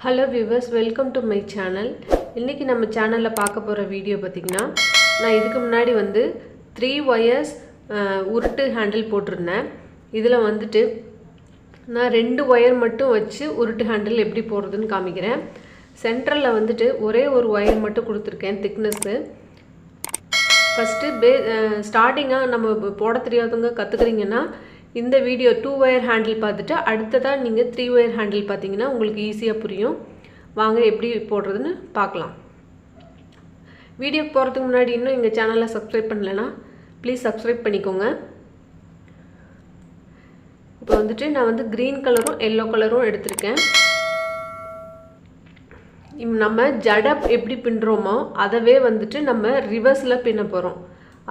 Hello viewers, welcome to my channel. இன்னைக்கு நம்ம சேனல்ல பார்க்க போற வீடியோ பாத்தீங்கன்னா நான் இதுக்கு முன்னாடி வந்து 3 wires உருட்டு ஹேண்டில் போட்டுருந்தேன். இதுல வந்துட்டு நான் 2 wire மட்டும் வச்சு உருட்டு ஹேண்டில் எப்படி போடுறதுன்னு காமிக்கிறேன். சென்டர்ல வந்துட்டு ஒரே ஒரு wire மட்டும் கொடுத்திருக்கேன் thickness. ஃபர்ஸ்ட் ஸ்டார்டிங்கா நம்ம போட தெரியாதவங்க கத்துக்கிறீங்கன்னா இந்த வீடியோ 2 wire handle பார்த்துட்டு அடுத்ததா நீங்க 3 wire handle பாத்தீங்கன்னா உங்களுக்கு ஈஸியா புரியும். வாங்க எப்படி போடுறதுன்னு பார்க்கலாம். வீடியோக்கு போறதுக்கு முன்னாடி இன்னும் எங்க சேனலை சப்ஸ்கிரைப் பண்ணலனா ப்ளீஸ் சப்ஸ்கிரைப் பண்ணிக்கோங்க. இப்போ வந்துட்டு நான் வந்து green கலரும் yellow கலரும் எடுத்துர்க்கேன். நம்ம ஜட எப்படி பின்றோமோ அதவே வந்துட்டு நம்ம ரிவர்ஸ்ல பின்ன போறோம்.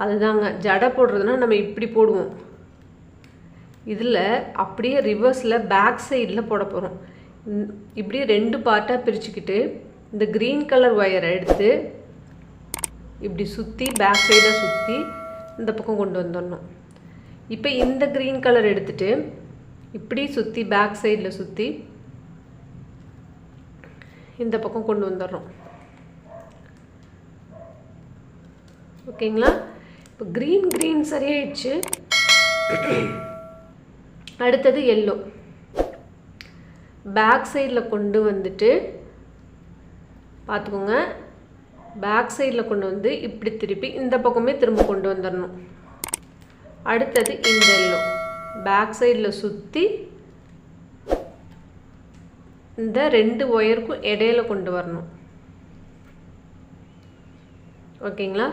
அதுதாங்க ஜட போடுறதுனா நம்ம இப்படி போடுவோம். இதுல அப்படியே ரிவர்ஸ்ல பேக் சைடுல போட போறோம். இப்படி ரெண்டு பார்ட்டா பிரிச்சுக்கிட்டு இந்த green கலர் வயரை எடுத்து இப்படி சுத்தி பேக் சைடுல சுத்தி இந்த பக்கம் கொண்டு வந்துறணும். இப்போ இந்த green கலர் எடுத்துட்டு இப்படி சுத்தி பேக் சைடுல சுத்தி இந்த பக்கம் கொண்டு வந்துறோம். ஓகேங்களா? இப்போ green சரியாயிடுச்சு. அடுத்தது yellow. பேக் சைடுல கொண்டு வந்துட்டு பாத்துக்கோங்க. பேக் சைடுல கொண்டு வந்து இப்படி திருப்பி இந்த பக்கமே திரும்ப கொண்டு வந்துறணும். அடுத்தது இந்த yellow. பேக் சைடுல சுத்தி இந்த ரெண்டு வயருக்கு இடையில கொண்டு வரணும். ஓகேங்களா?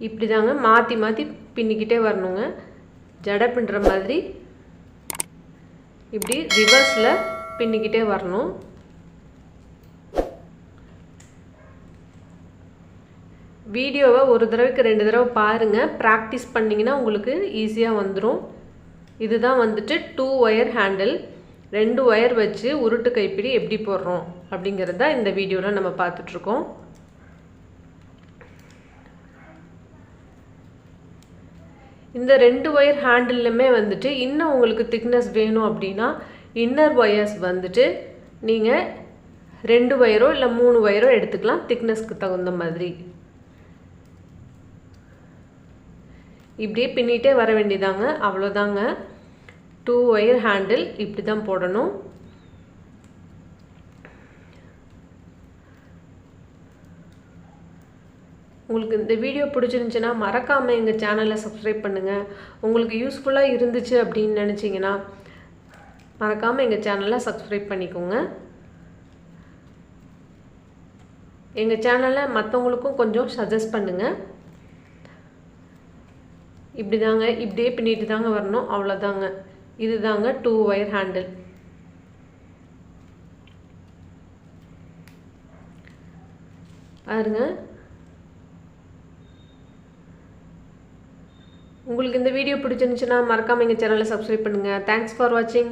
இப்படி தாங்க மாத்தி மாத்தி பின்னிக்கிட்டே வரணுங்க. ஜட பின்னுற மாதிரி இப்படி ரிவர்ஸ்ல பின்னிக்கிட்டே வரணும். வீடியோவை ஒரு தடவைக்கு ரெண்டு தடவை பாருங்க. பிராக்டீஸ் பண்ணீங்கன்னா உங்களுக்கு ஈஸியா வந்துரும். இதுதான் வந்துட்டு 2 wire handle. 2 wire வச்சு உருட்டு கைப்பிடி எப்படி போடுறோம் அப்படிங்கறத இந்த வீடியோல நம்ம பார்த்துட்டு இருக்கோம். இந்த 2 wire handleலமே வந்துட்டு இன்னும் உங்களுக்கு thickness வேணும் அப்படினா inner wires வந்துட்டு நீங்க 2 wire இல்ல 3 wire எடுத்துக்கலாம் thicknessக்கு தகுந்த மாதிரி. இப்படியே பின்னிட்டே வர வேண்டியதாங்க. அவ்வளவுதாங்க. 2 wire handle இப்படி தான் போடணும். உங்களுக்கு இந்த வீடியோ பிடிச்சிருந்துச்சுனா மறக்காம எங்க சேனலை சப்ஸ்கிரைப் பண்ணுங்க. உங்களுக்கு யூஸ்ஃபுல்லா இருந்துச்சு அப்படி நினைச்சீங்கனா மறக்காம எங்க சேனலை சப்ஸ்கிரைப் பண்ணிக்கோங்க. எங்க சேனலை மத்தவங்களுக்கும் கொஞ்சம் சஜஸ்ட் பண்ணுங்க. இப்படி தாங்க இப்படியே பின்னிட்டு தாங்க வரணும். அவ்வளவுதாங்க. இதுதாங்க 2 wire handle. பாருங்க. உங்களுக்கு இந்த வீடியோ பிடிச்சிருந்துச்சுனா மறக்காம எங்க சேனலை சப்ஸ்கிரைப் பண்ணுங்க. Thanks for watching.